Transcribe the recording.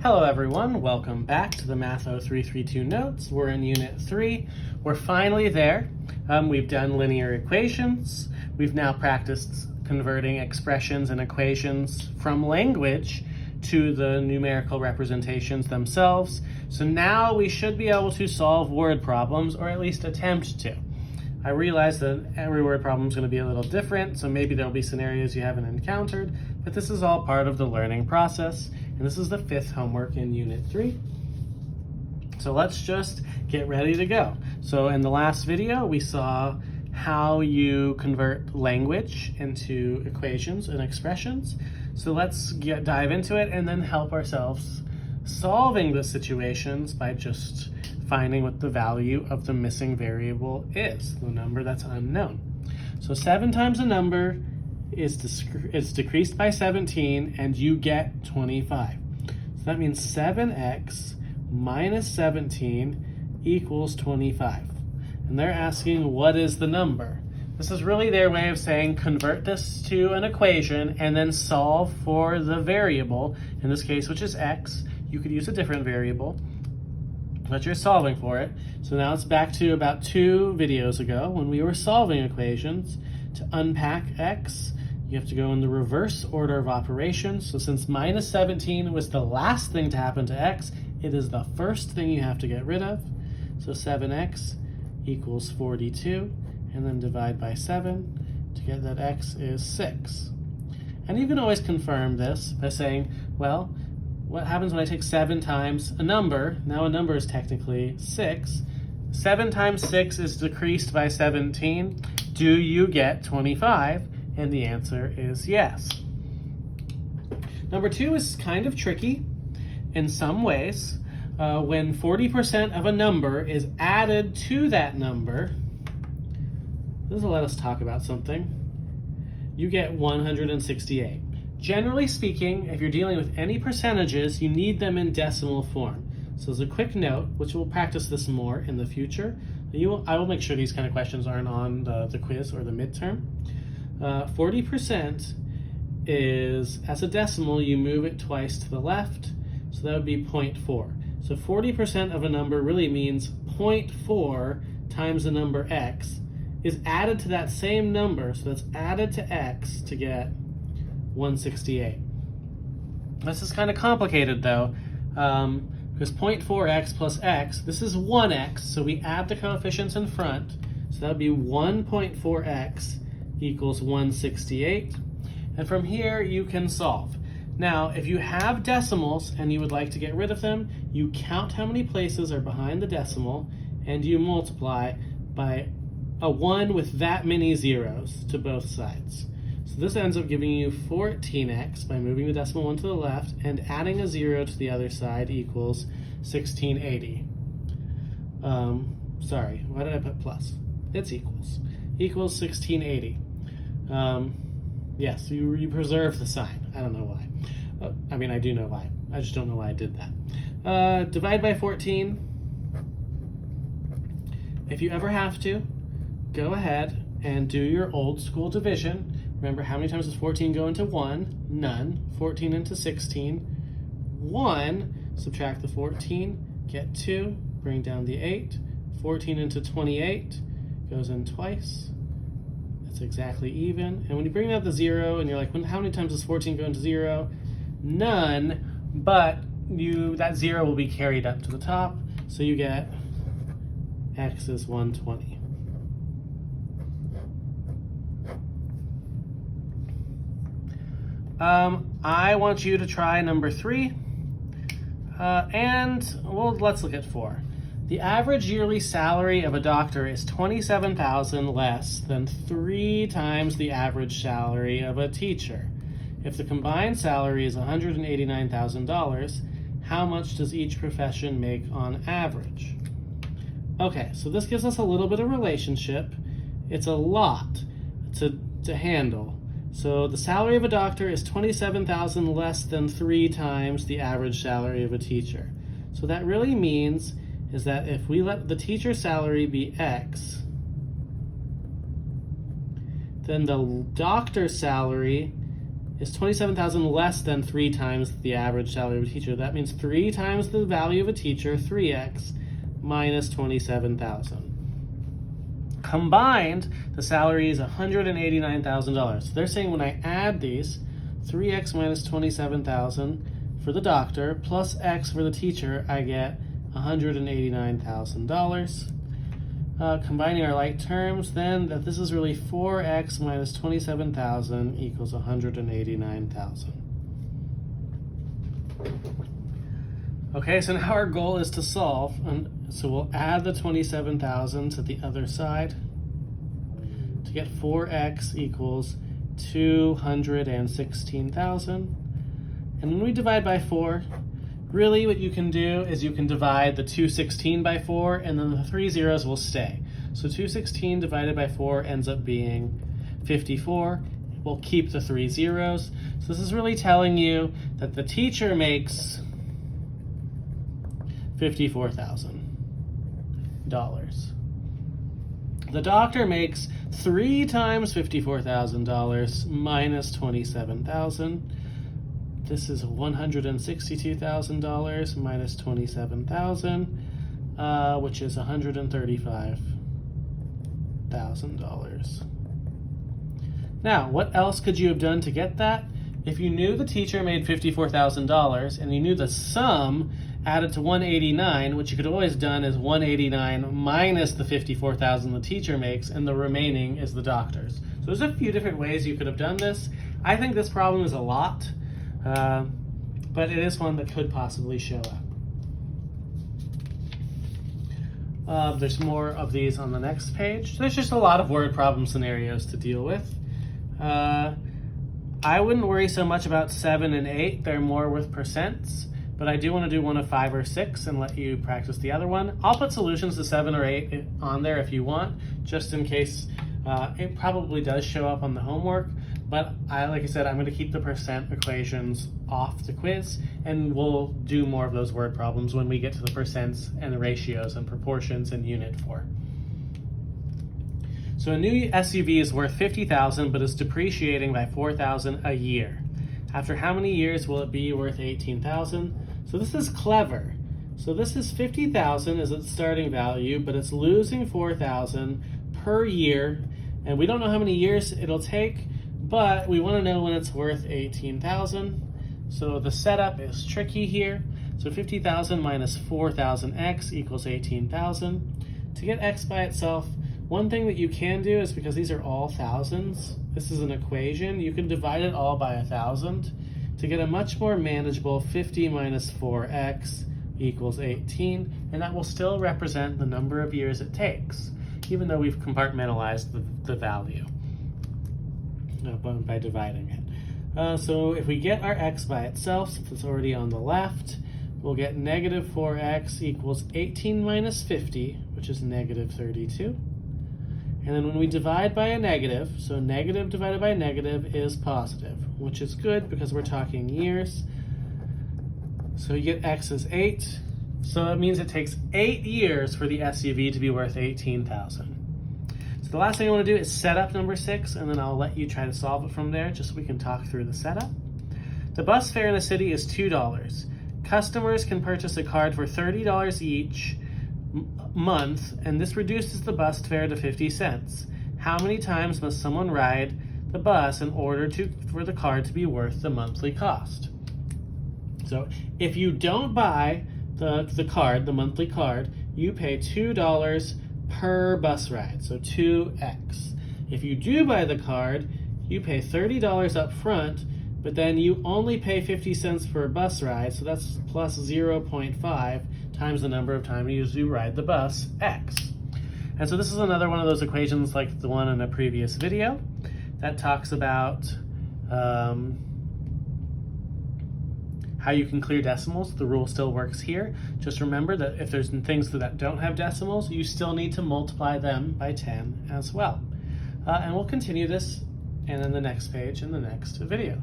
Hello everyone, welcome back to the Math 0332 notes. We're in Unit 3. We're finally there. We've done linear equations. We've now practiced converting expressions and equations from language to the numerical representations themselves. So now we should be able to solve word problems, or at least attempt to. I realize that every word problem is going to be a little different, so maybe there'll be scenarios you haven't encountered, but this is all part of the learning process. And this is the 5th homework in Unit 3. So let's just get ready to go. So in the last video, we saw how you convert language into equations and expressions. So let's dive into it and then help ourselves solving the situations by just finding what the value of the missing variable is, the number that's unknown. So 7 times a number is decreased by 17, and you get 25. So that means 7x minus 17 equals 25. And they're asking, what is the number? This is really their way of saying convert this to an equation and then solve for the variable, in this case, which is x. You could use a different variable, but you're solving for it. So now it's back to about 2 videos ago when we were solving equations. To unpack x, you have to go in the reverse order of operations. So since minus 17 was the last thing to happen to x, it is the first thing you have to get rid of. So 7x equals 42, and then divide by 7 to get that x is 6. And you can always confirm this by saying, well, what happens when I take 7 times a number? Now a number is technically 6. 7 times 6 is decreased by 17. Do you get 25? And the answer is yes. Number 2 is kind of tricky in some ways. When 40% of a number is added to that number, this will let us talk about something. You get 168. Generally speaking, if you're dealing with any percentages, you need them in decimal form. So as a quick note, which we'll practice this more in the future, I will make sure these kind of questions aren't on the quiz or the midterm. 40% is, as a decimal, you move it twice to the left, so that would be 0.4. So 40% of a number really means 0.4 times the number x is added to that same number, so that's added to x to get 168. This is kind of complicated though, because 0.4x plus x, this is 1x, so we add the coefficients in front, so that would be 1.4x equals 168. And from here you can solve. Now, if you have decimals and you would like to get rid of them, you count how many places are behind the decimal and you multiply by a 1 with that many zeros to both sides. So this ends up giving you 14x by moving the decimal 1 to the left and adding a 0 to the other side equals 1680. Sorry, why did I put plus? It's equals. Equals 1680. Yes, you preserve the sign. I don't know why. I mean, I do know why. I just don't know why I did that. Divide by 14. If you ever have to, go ahead and do your old school division. Remember, how many times does 14 go into 1? None. 14 into 16. 1. Subtract the 14. Get 2. Bring down the 8. 14 into 28 goes in twice. That's exactly even. And when you bring out the 0 and you're like, how many times does 14 go into 0? None, but that 0 will be carried up to the top, so you get x is 120. I want you to try number 3, let's look at 4. The average yearly salary of a doctor is $27,000 less than 3 times the average salary of a teacher. If the combined salary is $189,000, how much does each profession make on average? Okay, so this gives us a little bit of relationship. It's a lot to handle. So the salary of a doctor is $27,000 less than 3 times the average salary of a teacher. So that really means is that if we let the teacher's salary be x, then the doctor's salary is 27,000 less than 3 times the average salary of a teacher. That means 3 times the value of a teacher, 3x, minus 27,000. Combined, the salary is $189,000. So they're saying when I add these, 3x minus 27,000 for the doctor plus x for the teacher, I get $189,000. Combining our like terms, then that this is really 4x minus 27,000 equals 189,000. Okay, so now our goal is to solve, and so we'll add the 27,000 to the other side to get 4x equals 216,000. And when we divide by 4, really what you can do is you can divide the 216 by 4, and then the 3 zeros will stay. So 216 divided by 4 ends up being 54. We'll keep the 3 zeros. So this is really telling you that the teacher makes $54,000. The doctor makes 3 times $54,000 minus 27,000. This is $162,000 minus 27,000, which is $135,000. Now, what else could you have done to get that? If you knew the teacher made $54,000 and you knew the sum added to 189, what you could have always done is 189 minus the 54,000 the teacher makes, and the remaining is the doctor's. So there's a few different ways you could have done this. I think this problem is a lot. But it is one that could possibly show up. There's more of these on the next page. There's just a lot of word problem scenarios to deal with. I wouldn't worry so much about 7 and 8. They're more with percents, but I do want to do one of 5 or 6 and let you practice the other one. I'll put solutions to 7 or 8 on there if you want, just in case it probably does show up on the homework. But like I said, I'm going to keep the percent equations off the quiz, and we'll do more of those word problems when we get to the percents and the ratios and proportions in Unit 4. So a new SUV is worth $50,000, but is depreciating by $4,000 a year. After how many years will it be worth $18,000? So this is clever. So this is $50,000 as its starting value, but it's losing $4,000 per year, and we don't know how many years it'll take, but we want to know when it's worth $18,000. So the setup is tricky here. So 50,000 minus 4,000x equals 18,000. To get x by itself, one thing that you can do is, because these are all thousands, this is an equation, you can divide it all by 1,000 to get a much more manageable 50 minus 4x equals 18, and that will still represent the number of years it takes, even though we've compartmentalized the value by dividing it. So if we get our x by itself, since it's already on the left, we'll get negative 4x equals 18 minus 50, which is negative 32. And then when we divide by a negative, so negative divided by negative is positive, which is good because we're talking years. So you get x is 8. So that means it takes 8 years for the SUV to be worth 18,000. The last thing I want to do is set up number 6, and then I'll let you try to solve it from there, just so we can talk through the setup. The bus fare in the city is $2. Customers can purchase a card for $30 each month, and this reduces the bus fare to 50 cents. How many times must someone ride the bus in order for the card to be worth the monthly cost? So if you don't buy the card, the monthly card, you pay $2 per bus ride, so 2x. If you do buy the card, you pay $30 up front, but then you only pay 50 cents per bus ride, so that's plus 0.5 times the number of times you ride the bus, x. And so this is another one of those equations like the one in a previous video that talks about how you can clear decimals. The rule still works here. Just remember that if there's things that don't have decimals, you still need to multiply them by 10 as well. And we'll continue this and then the next page in the next video.